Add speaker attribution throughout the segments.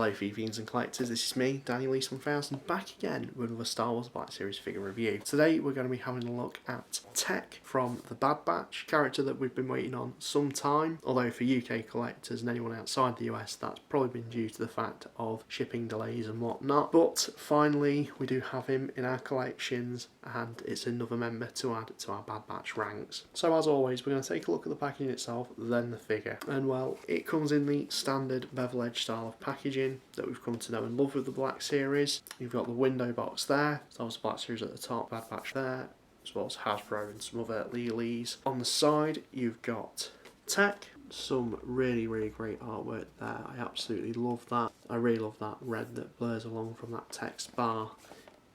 Speaker 1: Hello fiends and collectors, this is me, Daniel Lee 1000, back again with another Star Wars Black Series figure review. Today we're going to be having a look at Tech from the Bad Batch, character that we've been waiting on some time, although for UK collectors and anyone outside the US that's probably been due to the fact of shipping delays and whatnot. But finally we do have him in our collections and it's another member to add to our Bad Batch ranks. So as always we're going to take a look at the packaging itself, then the figure. And well, it comes in the standard bevel edge style of packaging that we've come to know and love with the Black Series. You've got the window box there, Star Wars Black Series at the top, Bad Batch there, as well as Hasbro and some other legalese. On the side you've got Tech, some really great artwork there. I absolutely love that. I really love that red that blurs along from that text bar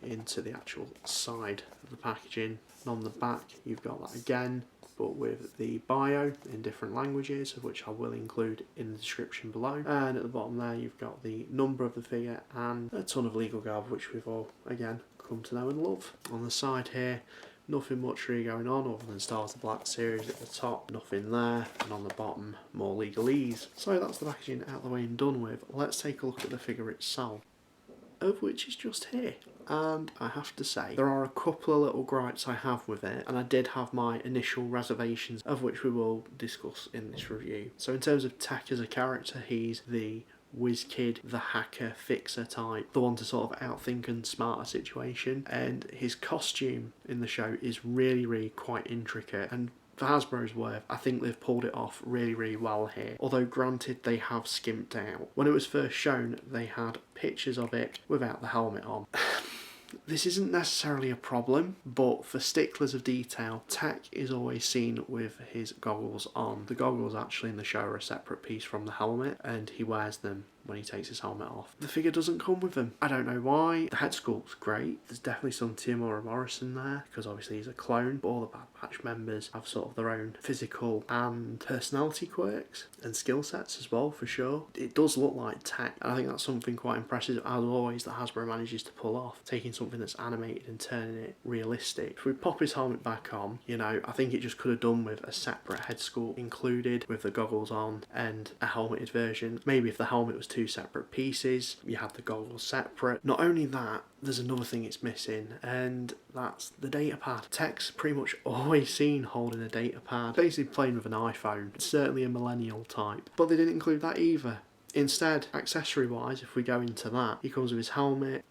Speaker 1: into the actual side of the packaging. And on the back you've got that again, but with the bio in different languages, of which I will include in the description below. And at the bottom there you've got the number of the figure and a ton of legal garb, which we've all again come to know and love. On the side here, nothing much really going on other than Star Wars the Black Series at the top, nothing there, and on the bottom more legalese. So that's the packaging out of the way and done with. Let's take a look at the figure itself, of which is just here. And I have to say, there are a couple of little gripes I have with it, and I did have my initial reservations, of which we will discuss in this review. So in terms of Tech as a character, he's the whiz kid, the hacker, fixer type, the one to sort of outthink and smart a situation, and his costume in the show is really quite intricate, and for Hasbro's worth, I think they've pulled it off really well here. Although granted, they have skimped out. When it was first shown, they had pictures of it without the helmet on. This isn't necessarily a problem, but for sticklers of detail, Tech is always seen with his goggles on. The goggles actually in the show are a separate piece from the helmet, and he wears them when he takes his helmet off. The figure doesn't come with them. I don't know why. The head sculpt's great. There's definitely some Temuera Morrison there, because obviously he's a clone, but all the Bad Batch members have sort of their own physical and personality quirks and skill sets as well, for sure. It does look like Tech, and I think that's something quite impressive, as always, that Hasbro manages to pull off, taking something that's animated and turning it realistic. If we pop his helmet back on, you know, I think it just could have done with a separate head sculpt included with the goggles on and a helmeted version. Maybe if the helmet was two separate pieces, you had the goggles separate. Not only that, there's another thing it's missing, and that's the data pad. Tech's pretty much always seen holding a data pad, basically playing with an iPhone. It's certainly a millennial type, but they didn't include that either. Instead, accessory wise, if we go into that, he comes with his helmet.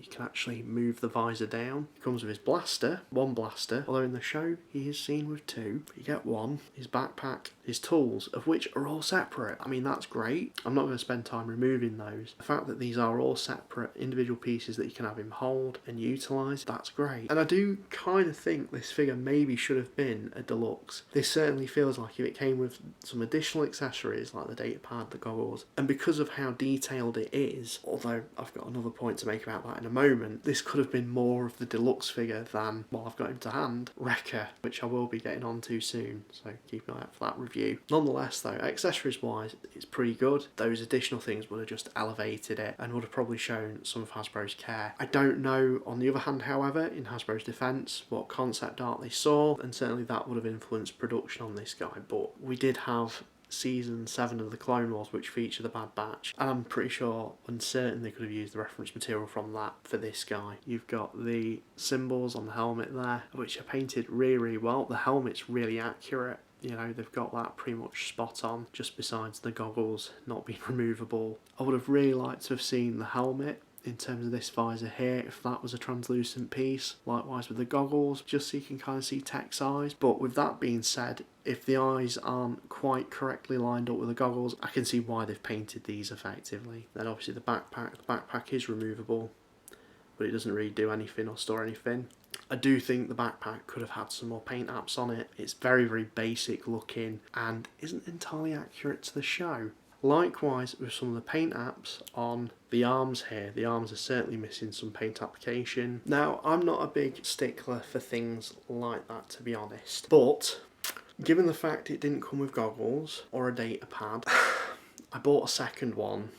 Speaker 1: You can actually move the visor down. He comes with his blaster, one blaster, although in the show he is seen with two. You get one, his backpack, his tools, of which are all separate. I mean, that's great. I'm not going to spend time removing those. The fact that these are all separate individual pieces that you can have him hold and utilise, that's great. And I do kind of think this figure maybe should have been a deluxe. This certainly feels like if it came with some additional accessories like the data pad, the goggles, and because of how detailed it is, although I've got another point to make about that in a moment, this could have been more of the deluxe figure than, well, I've got him to hand, Wrecker, which I will be getting onto soon, so keep an eye out for that review. Nonetheless though, accessories wise, it's pretty good. Those additional things would have just elevated it and would have probably shown some of Hasbro's care. I don't know, on the other hand, however, in Hasbro's defence, what concept art they saw, and certainly that would have influenced production on this guy, but we did have Season 7 of the Clone Wars, which feature the Bad Batch, and I'm pretty sure and certain they could have used the reference material from that for this guy. You've got the symbols on the helmet there, which are painted really well. The helmet's really accurate. You know, they've got that pretty much spot on, just besides the goggles not being removable. I would have really liked to have seen the helmet in terms of this visor here, if that was a translucent piece. Likewise with the goggles, just so you can kind of see Tech's eyes. But with that being said, if the eyes aren't quite correctly lined up with the goggles, I can see why they've painted these effectively. Then obviously the backpack is removable, but it doesn't really do anything or store anything. I do think the backpack could have had some more paint apps on it. It's very basic looking and isn't entirely accurate to the show. Likewise with some of the paint apps on the arms here, the arms are certainly missing some paint application. Now, I'm not a big stickler for things like that, to be honest, but given the fact it didn't come with goggles or a data pad, I bought a second one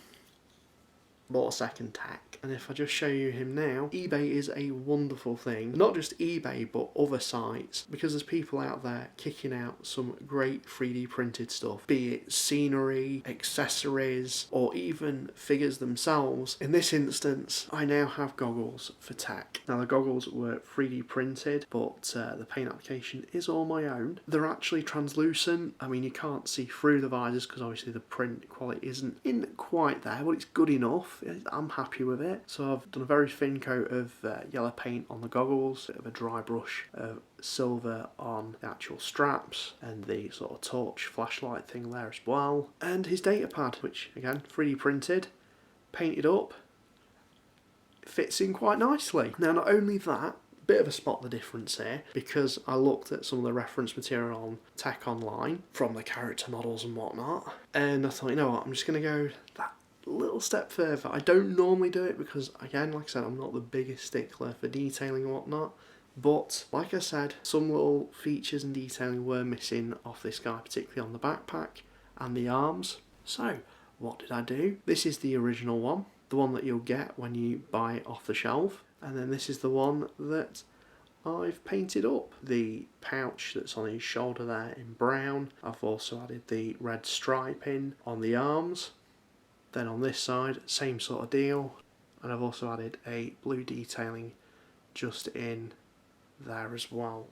Speaker 1: bought a second Tech. And if I just show you him now, eBay is a wonderful thing. Not just eBay, but other sites, because there's people out there kicking out some great 3D printed stuff, be it scenery, accessories, or even figures themselves. In this instance, I now have goggles for Tech. Now the goggles were 3D printed, but the paint application is all my own. They're actually translucent. I mean, you can't see through the visors because obviously the print quality isn't in quite there, but it's good enough. I'm happy with it. So I've done a very thin coat of yellow paint on the goggles, bit of a dry brush of silver on the actual straps, and the sort of torch flashlight thing there as well. And his data pad, which again 3D printed, painted up, fits in quite nicely. Now not only that, bit of a spot the difference here, because I looked at some of the reference material on Tech Online from the character models and whatnot, and I thought, you know what, I'm just going to go that little step further. I don't normally do it because, again, like I said, I'm not the biggest stickler for detailing and whatnot, but like I said, some little features and detailing were missing off this guy, particularly on the backpack and the arms. So what did I do? This is the original one, the one that you'll get when you buy it off the shelf. And then this is the one that I've painted up. The pouch that's on his shoulder there in brown. I've also added the red striping on the arms. Then on this side, same sort of deal. And I've also added a blue detailing just in there as well,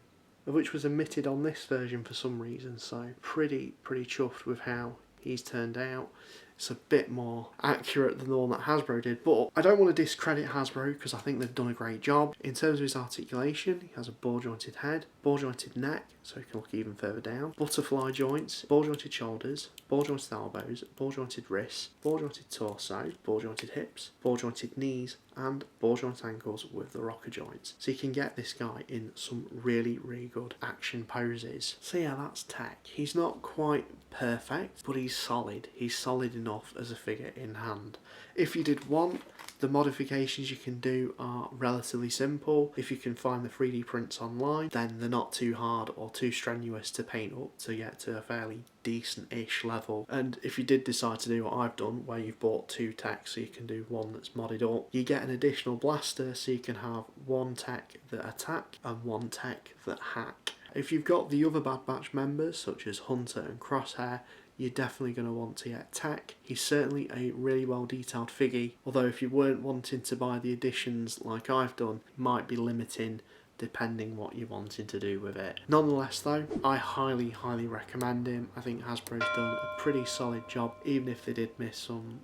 Speaker 1: which was omitted on this version for some reason. So pretty chuffed with how he's turned out. It's a bit more accurate than the one that Hasbro did, but I don't want to discredit Hasbro because I think they've done a great job. In terms of his articulation, he has a ball jointed head, ball jointed neck, so he can look even further down, butterfly joints, ball jointed shoulders, ball jointed elbows, ball jointed wrists, ball jointed torso, ball jointed hips, ball jointed knees, and ball joint ankles with the rocker joints. So you can get this guy in some really good action poses. So yeah, that's Tech. He's not quite perfect, but he's solid. He's solid enough as a figure in hand. If you did want, the modifications you can do are relatively simple. If you can find the 3D prints online, then they're not too hard or too strenuous to paint up to get to a fairly decent-ish level. And if you did decide to do what I've done, where you've bought two Techs so you can do one that's modded up, you get an additional blaster so you can have one Tech that attack and one Tech that hack. If you've got the other Bad Batch members, such as Hunter and Crosshair, you're definitely going to want to get Tech. He's certainly a really well detailed figgy, although if you weren't wanting to buy the additions like I've done, it might be limiting depending what you're wanting to do with it. Nonetheless though, I highly recommend him. I think Hasbro's done a pretty solid job, even if they did miss some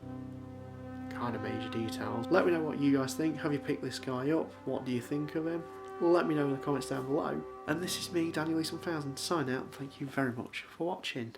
Speaker 1: kind of major details. Let me know what you guys think. Have you picked this guy up? What do you think of him? Let me know in the comments down below. And this is me, Daniel Lee 1000, sign out. Thank you very much for watching.